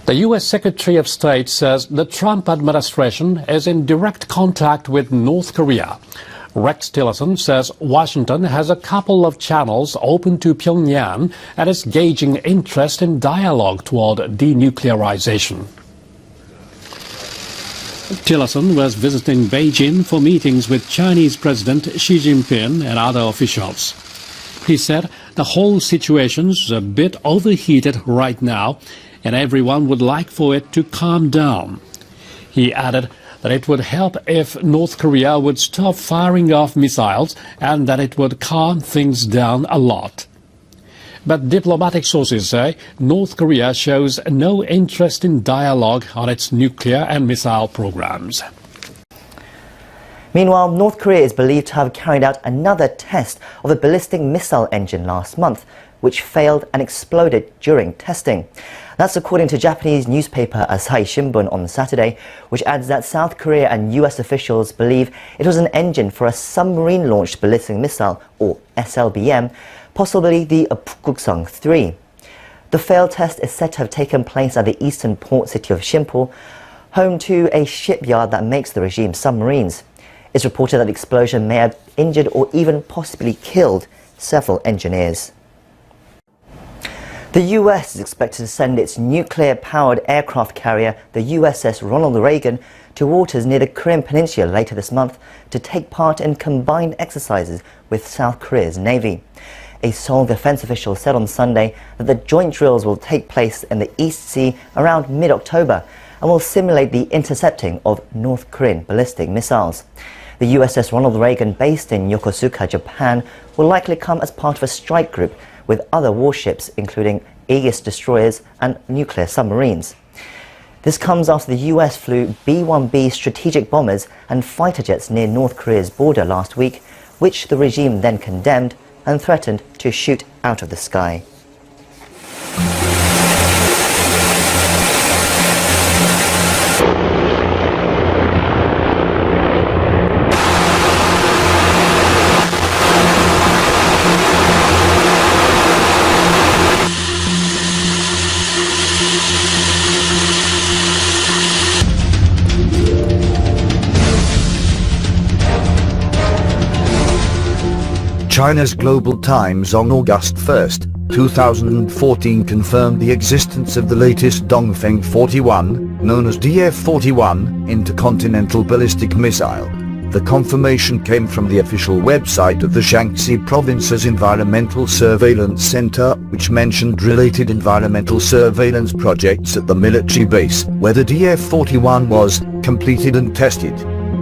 The U.S. Secretary of State says the Trump administration is in direct contact with North Korea. Rex Tillerson says Washington has a couple of channels open to Pyongyang and is gauging interest in dialogue toward denuclearization. Tillerson was visiting Beijing for meetings with Chinese President Xi Jinping and other officials. He said the whole situation's a bit overheated right now, and everyone would like for it to calm down. He added that it would help if North Korea would stop firing off missiles and that it would calm things down a lot. But diplomatic sources say North Korea shows no interest in dialogue on its nuclear and missile programs. Meanwhile, North Korea is believed to have carried out another test of a ballistic missile engine last month, which failed and exploded during testing. That's according to Japanese newspaper Asahi Shimbun on Saturday, which adds that South Korea and US officials believe it was an engine for a submarine-launched ballistic missile, or SLBM, possibly the Pukguksong 3. The failed test is said to have taken place at the eastern port city of Sinpo, home to a shipyard that makes the regime's submarines. It's reported that the explosion may have injured or even possibly killed several engineers. The US is expected to send its nuclear-powered aircraft carrier, the USS Ronald Reagan, to waters near the Korean Peninsula later this month to take part in combined exercises with South Korea's Navy. A Seoul defense official said on Sunday that the joint drills will take place in the East Sea around mid-October and will simulate the intercepting of North Korean ballistic missiles. The USS Ronald Reagan, based in Yokosuka, Japan, will likely come as part of a strike group with other warships, including Aegis destroyers and nuclear submarines. This comes after the US flew B-1B strategic bombers and fighter jets near North Korea's border last week, which the regime then condemned and threatened to shoot out of the sky. China's Global Times on August 1, 2014 confirmed the existence of the latest Dongfeng 41, known as DF-41, intercontinental ballistic missile. The confirmation came from the official website of the Shaanxi Province's Environmental Surveillance Center, which mentioned related environmental surveillance projects at the military base, where the DF-41 was completed and tested.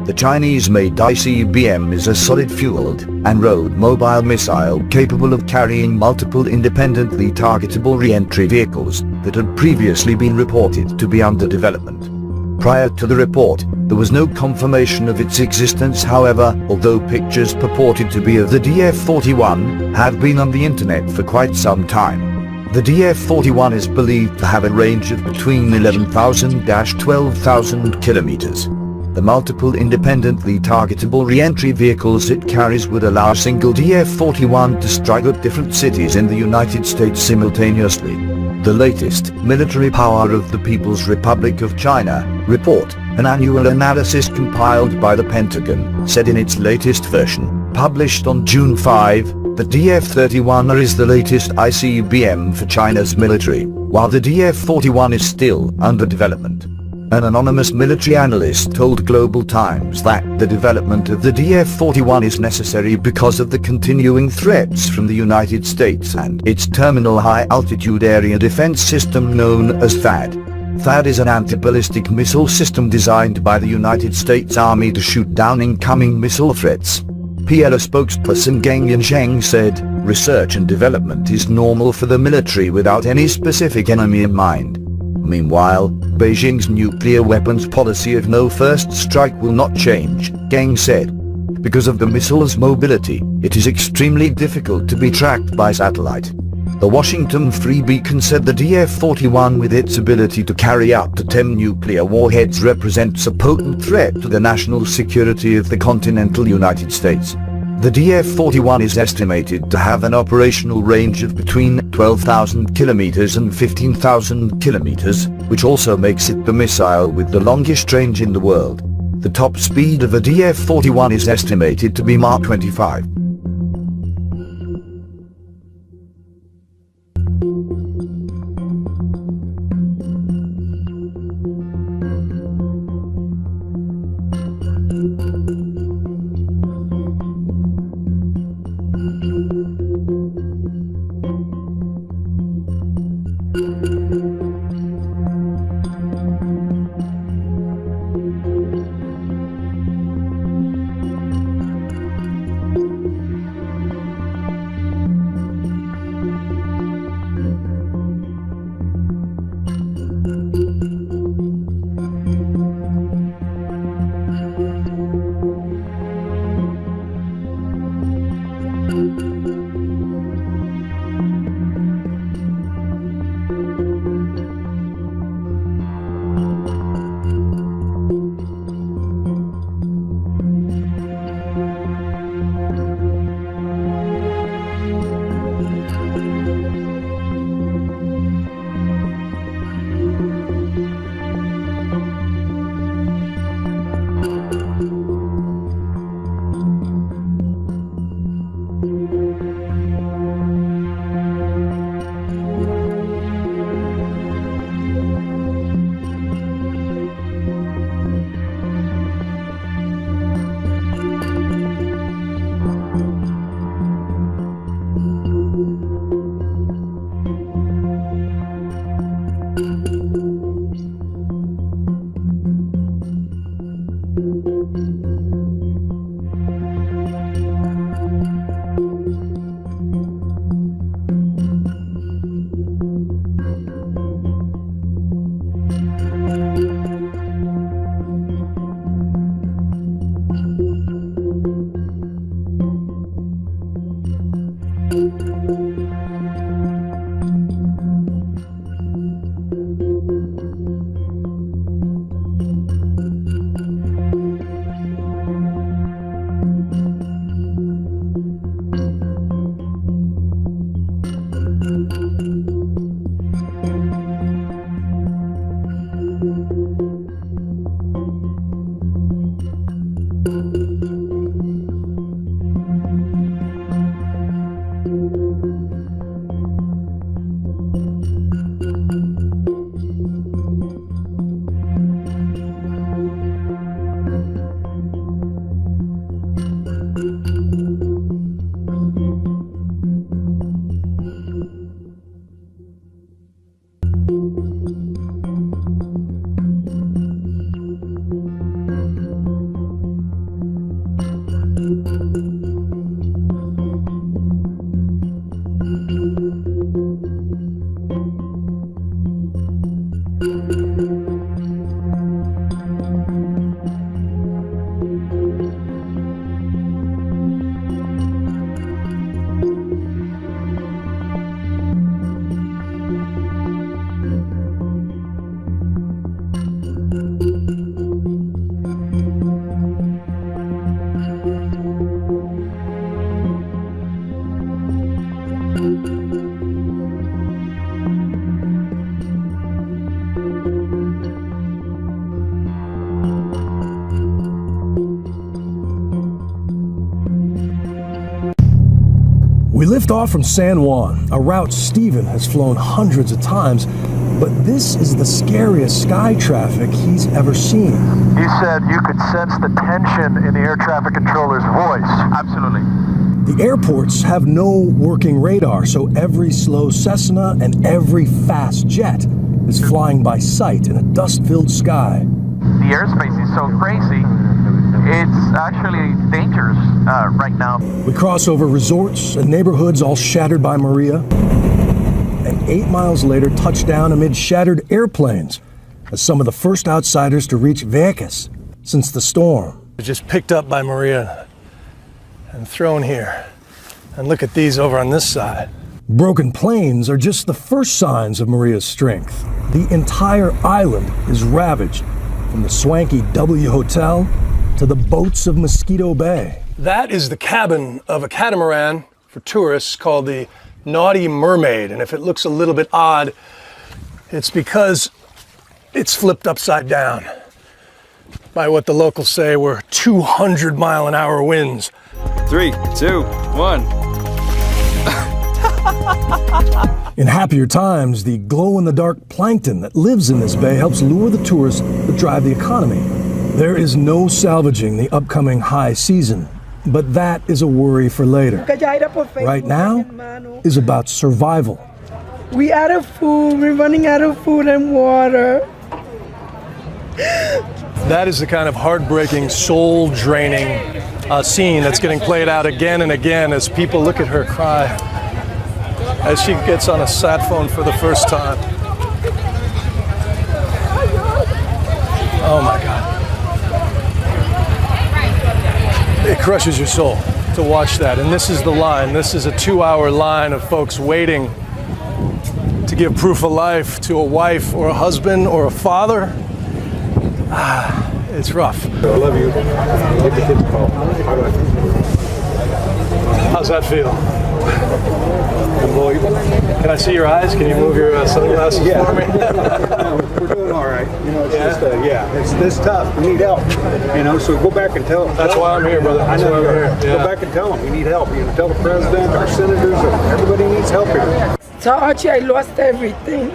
The Chinese-made ICBM is a solid-fueled and road mobile missile capable of carrying multiple independently targetable re-entry vehicles that had previously been reported to be under development. Prior to the report, there was no confirmation of its existence, however, although pictures purported to be of the DF-41 have been on the internet for quite some time. The DF-41 is believed to have a range of between 11,000 to 12,000 kilometers. The multiple independently targetable re-entry vehicles it carries would allow a single DF-41 to strike at different cities in the United States simultaneously. The latest Military Power of the People's Republic of China report, an annual analysis compiled by the Pentagon, said in its latest version, published on June 5, the DF-31 is the latest ICBM for China's military, while the DF-41 is still under development. An anonymous military analyst told Global Times that the development of the DF-41 is necessary because of the continuing threats from the United States and its terminal high-altitude area defense system known as THAAD. THAAD is an anti-ballistic missile system designed by the United States Army to shoot down incoming missile threats. PLA spokesperson Geng Yansheng said, "Research and development is normal for the military without any specific enemy in mind." Meanwhile, Beijing's nuclear weapons policy of no first strike will not change, Geng said. Because of the missile's mobility, it is extremely difficult to be tracked by satellite. The Washington Free Beacon said the DF-41 with its ability to carry up to 10 nuclear warheads represents a potent threat to the national security of the continental United States. The 𝐍ews is estimated to have an operational range of between 12,000 kilometers and 15,000 kilometers, which also makes it the missile with the longest range in the world. The top speed of a 𝐍ews is estimated to be Mach 25. We lift off from San Juan, a route Stephen has flown hundreds of times, but this is the scariest sky traffic he's ever seen. He said you could sense the tension in the air traffic controller's voice. Absolutely. The airports have no working radar, so every slow Cessna and every fast jet is flying by sight in a dust-filled sky. The airspace is so crazy, it's actually dangerous right now. We cross over resorts and neighborhoods all shattered by Maria, and 8 miles later touch down amid shattered airplanes as some of the first outsiders to reach Vieques since the storm. Just picked up by Maria and thrown here. And look at these over on this side. Broken planes are just the first signs of Maria's strength. The entire island is ravaged, from the swanky W Hotel to the boats of Mosquito Bay. That is the cabin of a catamaran for tourists called the Naughty Mermaid. And if it looks a little bit odd, it's because it's flipped upside down by what the locals say were 200-mile-an-hour winds. 3, 2, 1. In happier times, the glow-in-the-dark plankton that lives in this bay helps lure the tourists that drive the economy. There is no salvaging the upcoming high season, but that is a worry for later. Right now is about survival. We out of food, we're running out of food and water. That is the kind of heartbreaking, soul-draining scene that's getting played out again and again as people look at her cry as she gets on a sat phone for the first time. Oh my God. It crushes your soul to watch that. And this is the line. This is a 2-hour line of folks waiting to give proof of life to a wife or a husband or a father. It's rough. I love you. Give the kids a call. How do I feel? How's that feel? Can I see your eyes? Can you move your sunglasses for me? We're doing all right. You know, it's just, it's this tough. We need help. You know, so go back and tell them. That's why I'm here, brother. I know you're here. Go back and tell them we need help. You know, tell the president, our senators, everybody needs help here. So Archie, I lost everything.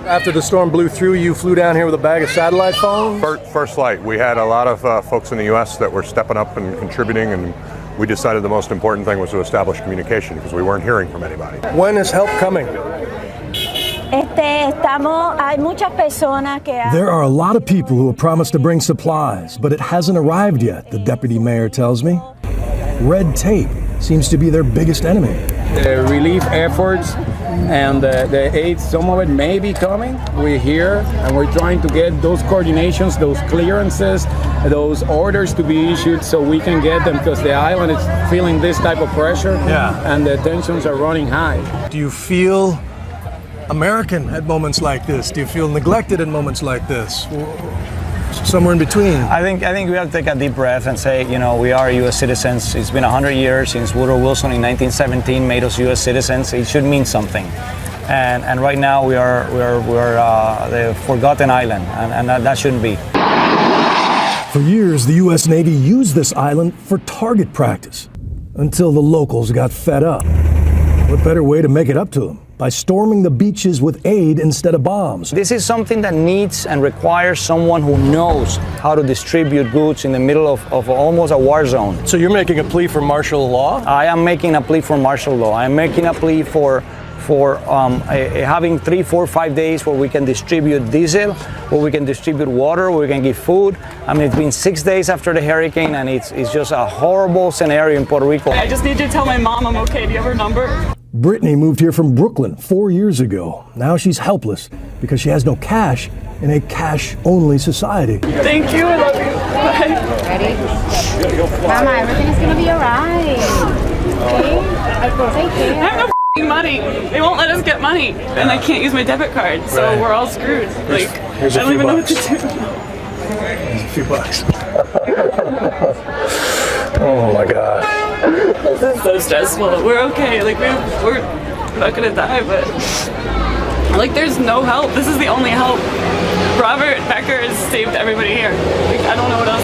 After the storm blew through, you flew down here with a bag of satellite phones? First flight. We had a lot of folks in the U.S. that were stepping up and contributing, and we decided the most important thing was to establish communication because we weren't hearing from anybody. When is help coming? There are a lot of people who have promised to bring supplies, but it hasn't arrived yet, the deputy mayor tells me. Red tape seems to be their biggest enemy. The relief efforts and the aid, some of it may be coming. We're here and we're trying to get those coordinations, those clearances, those orders to be issued so we can get them because the island is feeling this type of pressure and the tensions are running high. Do you feel American at moments like this? Do you feel neglected at moments like this? Somewhere in between. I think we have to take a deep breath and say, you know, we are U.S. citizens. It's been 100 years since Woodrow Wilson in 1917 made us U.S. citizens. It should mean something. And right now we are the forgotten island, and that shouldn't be. For years, the U.S. Navy used this island for target practice until the locals got fed up. What better way to make it up to them? By storming the beaches with aid instead of bombs. This is something that needs and requires someone who knows how to distribute goods in the middle of almost a war zone. So you're making a plea for martial law? I am making a plea for martial law. I'm making a plea for having 3, 4, 5 days where we can distribute diesel, where we can distribute water, where we can give food. I mean, it's been 6 days after the hurricane, and it's just a horrible scenario in Puerto Rico. I just need you to tell my mom I'm okay. Do you have her number? Brittany moved here from Brooklyn 4 years ago. Now she's helpless because she has no cash in a cash-only society. Thank you. I love you. Bye. Ready? Mama, everything is gonna be alright. Okay? Take care. I have no money. They won't let us get money, and I can't use my debit card, so we're all screwed. Like, I don't even know what to do. Here's a few bucks. Oh my God. This is so stressful. We're okay. Like we're not gonna die, but like there's no help. This is the only help. Robert Becker has saved everybody here. Like, I don't know what else.